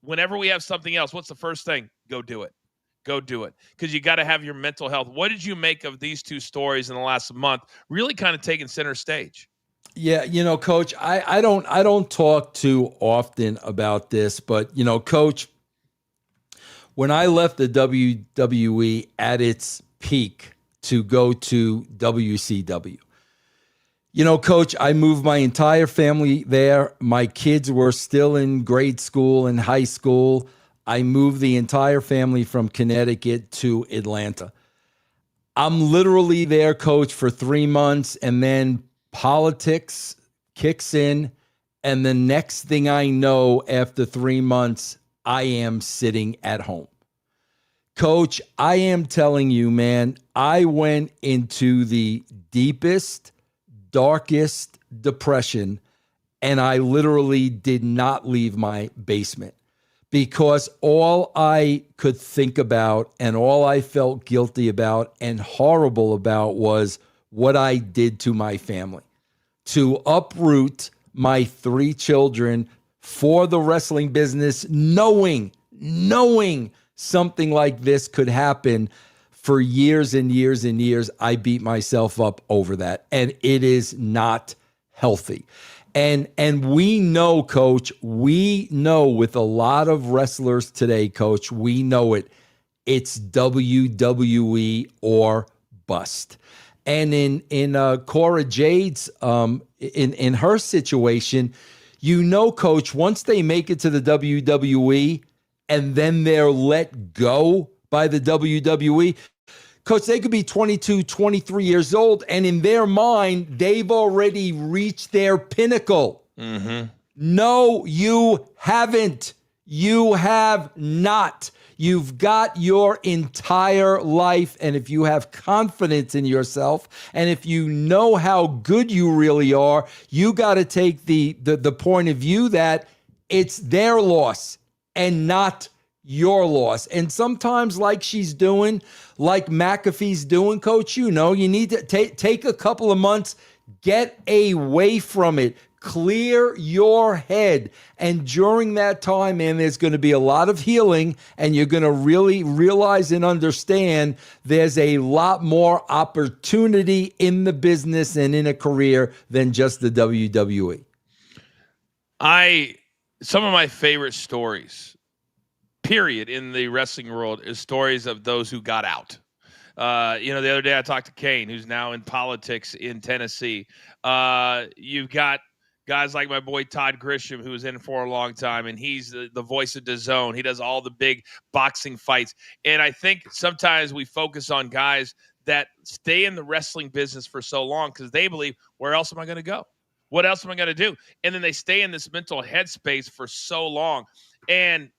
whenever we have something else, what's the first thing? Go do it. Go do it, because you got to have your mental health. What did you make of these two stories in the last month, really kind of taking center stage? Yeah, Coach, I don't talk too often about this, but Coach, when I left the WWE at its peak to go to WCW, Coach, I moved my entire family there. My kids were still in grade school and high school. I moved the entire family from Connecticut to Atlanta. I'm literally there, Coach, for 3 months, and then politics kicks in. And the next thing I know, after 3 months, I am sitting at home. Coach, I am telling you, man, I went into the deepest, darkest depression, and I literally did not leave my basement. Because all I could think about and all I felt guilty about and horrible about was what I did to my family. To uproot my 3 children for the wrestling business, knowing something like this could happen for years and years and years, I beat myself up over that. And it is not healthy. And we know, Coach, we know with a lot of wrestlers today, Coach, we know it. It's WWE or bust. And in Cora Jade's, in her situation, Coach, once they make it to the WWE and then they're let go by the WWE, Coach, they could be 22, 23 years old, and in their mind, they've already reached their pinnacle. Mm-hmm. No, you haven't. You have not. You've got your entire life, and if you have confidence in yourself, and if you know how good you really are, you got to take the point of view that it's their loss and not your loss. And sometimes, like she's doing, like McAfee's doing, Coach, you need to take a couple of months, get away from it, clear your head. And during that time, man, there's going to be a lot of healing, and you're going to really realize and understand there's a lot more opportunity in the business and in a career than just the WWE. Some of my favorite stories, period, in the wrestling world is stories of those who got out. The other day I talked to Kane, who's now in politics in Tennessee. You've got guys like my boy Todd Grisham, who was in for a long time, and he's the voice of DAZN. He does all the big boxing fights. And I think sometimes we focus on guys that stay in the wrestling business for so long because they believe, where else am I going to go? What else am I going to do? And then they stay in this mental headspace for so long. And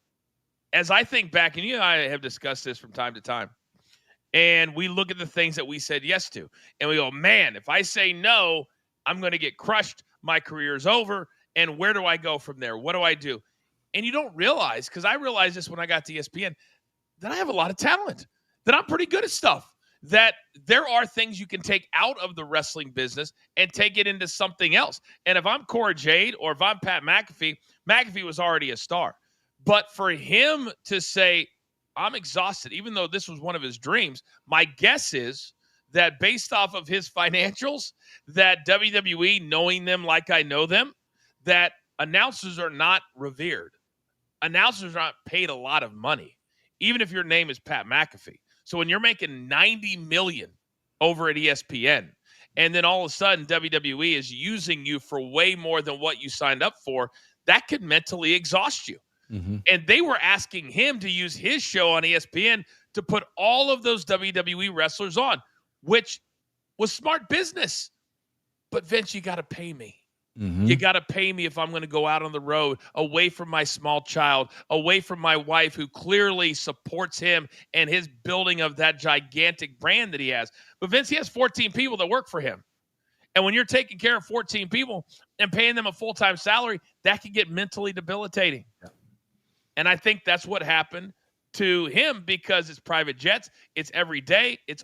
as I think back, and you and I have discussed this from time to time, and we look at the things that we said yes to, and we go, man, if I say no, I'm going to get crushed. My career is over. And where do I go from there? What do I do? And you don't realize, because I realized this when I got to ESPN, that I have a lot of talent, that I'm pretty good at stuff, that there are things you can take out of the wrestling business and take it into something else. And if I'm Cora Jade or if I'm Pat McAfee, McAfee was already a star. But for him to say, I'm exhausted, even though this was one of his dreams, my guess is that based off of his financials, that WWE, knowing them like I know them, that announcers are not revered. Announcers are not paid a lot of money, even if your name is Pat McAfee. So when you're making $90 million over at ESPN, and then all of a sudden WWE is using you for way more than what you signed up for, that could mentally exhaust you. Mm-hmm. And they were asking him to use his show on ESPN to put all of those WWE wrestlers on, which was smart business. But Vince, you got to pay me. Mm-hmm. You got to pay me if I'm going to go out on the road, away from my small child, away from my wife, who clearly supports him and his building of that gigantic brand that he has. But Vince, he has 14 people that work for him. And when you're taking care of 14 people and paying them a full-time salary, that can get mentally debilitating. Yeah. And I think that's what happened to him, because it's private jets. It's every day. He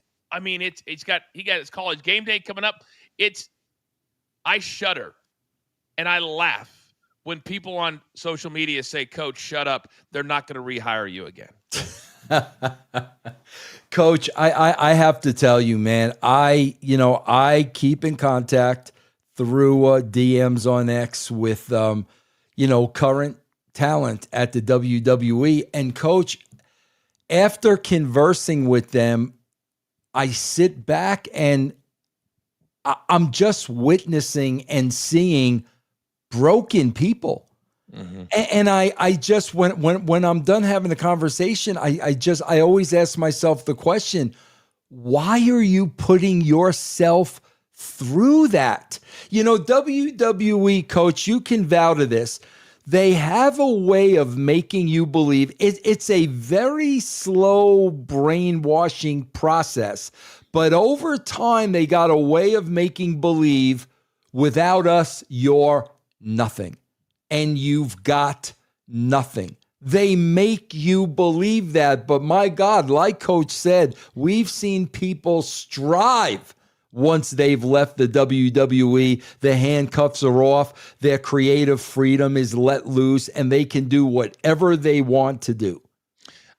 got his college game day coming up. I shudder and I laugh when people on social media say, Coach, shut up, they're not going to rehire you again. Coach, I have to tell you, man, I keep in contact through DMs on X with, current talent at the WWE. And Coach, after conversing with them, I sit back and I'm just witnessing and seeing broken people. Mm-hmm. And I just, when I'm done having the conversation, I always ask myself the question, why are you putting yourself through that? WWE, Coach, you can vouch to this. They have a way of making you believe. It's a very slow brainwashing process, but over time, they got a way of making believe without us, you're nothing. And you've got nothing. They make you believe that. But my God, like Coach said, we've seen people strive once they've left the WWE. The handcuffs are off. Their creative freedom is let loose, and they can do whatever they want to do.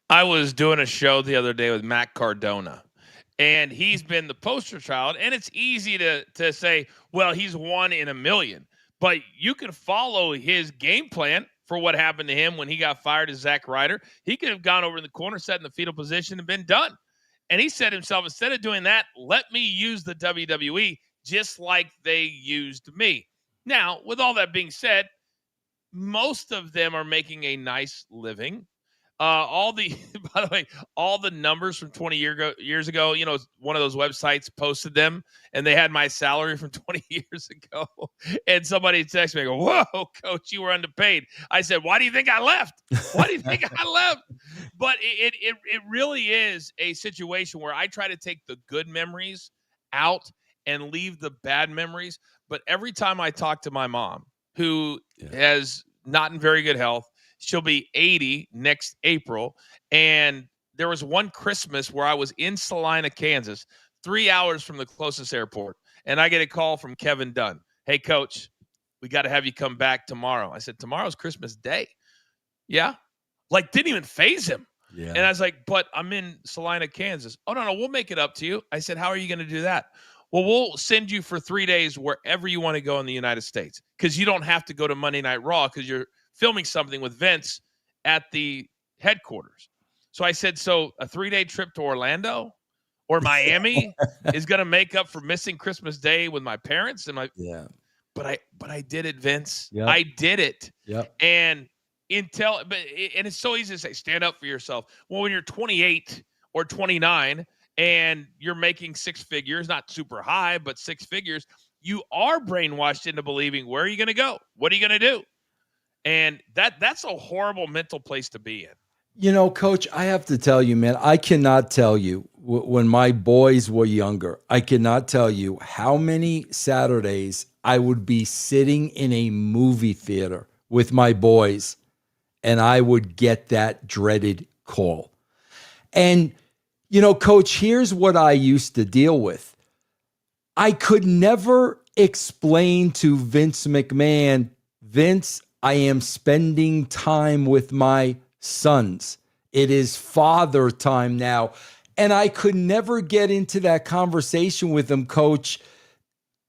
I was doing a show the other day with Matt Cardona, and he's been the poster child. And it's easy to say, well, he's one in a million. But you can follow his game plan for what happened to him when he got fired as Zack Ryder. He could have gone over in the corner, sat in the fetal position, and been done. And he said himself, instead of doing that, let me use the WWE just like they used me. Now, with all that being said, most of them are making a nice living. By the way, all the numbers from 20 years ago, one of those websites posted them, and they had my salary from 20 years ago. And somebody texted me, I go, whoa, Coach, you were underpaid. I said, why do you think I left? Why do you think I left? But it really is a situation where I try to take the good memories out and leave the bad memories. But every time I talk to my mom, who has not in very good health, she'll be 80 next April. And there was one Christmas where I was in Salina, Kansas, 3 hours from the closest airport. And I get a call from Kevin Dunn. Hey, Coach, we got to have you come back tomorrow. I said, tomorrow's Christmas Day. Yeah. Didn't even faze him. Yeah. And I was like, but I'm in Salina, Kansas. Oh, no, we'll make it up to you. I said, how are you going to do that? Well, we'll send you for 3 days wherever you want to go in the United States, because you don't have to go to Monday Night Raw because you're filming something with Vince at the headquarters. So I said, so a 3-day trip to Orlando or Miami is going to make up for missing Christmas Day with my parents. And but I did it, Vince. Yep. I did it. Yep. And it's so easy to say, stand up for yourself. Well, when you're 28 or 29 and you're making six figures, not super high, but six figures, you are brainwashed into believing, where are you going to go? What are you going to do? And that's a horrible mental place to be in. Coach, I have to tell you, man, I cannot tell you when my boys were younger, I cannot tell you how many Saturdays I would be sitting in a movie theater with my boys and I would get that dreaded call. And, Coach, here's what I used to deal with. I could never explain to Vince McMahon, Vince, I am spending time with my sons. It is father time now. And I could never get into that conversation with him, Coach,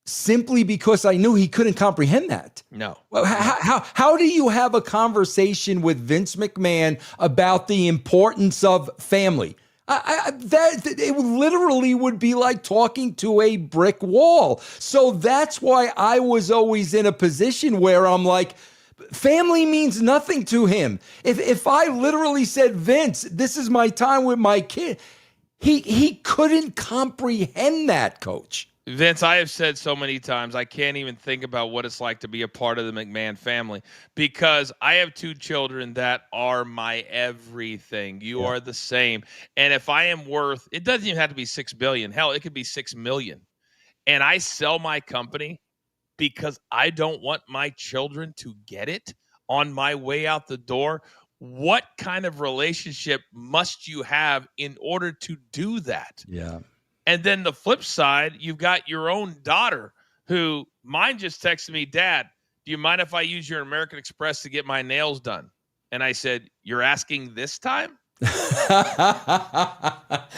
simply because I knew he couldn't comprehend that. No. Well, how do you have a conversation with Vince McMahon about the importance of family? It literally would be like talking to a brick wall. So that's why I was always in a position where I'm like, family means nothing to him. If I literally said, Vince, this is my time with my kid, he couldn't comprehend that, Coach. Vince, I have said so many times, I can't even think about what it's like to be a part of the McMahon family, because I have two children that are my everything. You are the same. And if I am worth, it doesn't even have to be $6 billion. Hell, it could be $6 million. And I sell my company because I don't want my children to get it on my way out the door. What kind of relationship must you have in order to do that? Yeah. And then the flip side, you've got your own daughter who, mine just texted me, Dad, do you mind if I use your American Express to get my nails done? And I said, you're asking this time?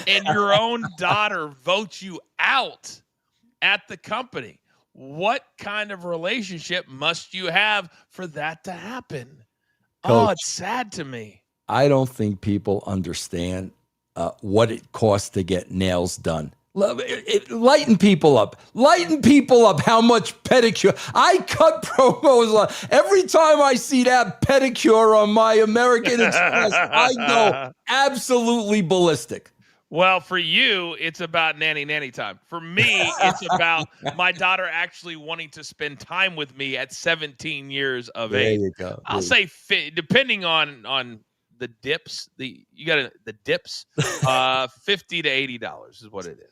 And your own daughter votes you out at the company. What kind of relationship must you have for that to happen? Coach, it's sad to me. I don't think people understand what it costs to get nails done. Lighten people up. Lighten people up how much pedicure. I cut promos. Every time I see that pedicure on my American Express, I go absolutely ballistic. Well, for you, it's about nanny time. For me, it's about my daughter actually wanting to spend time with me at 17 years of age. There you go. I'll say, depending on the dips, the dips, $50 to $80 is what it is.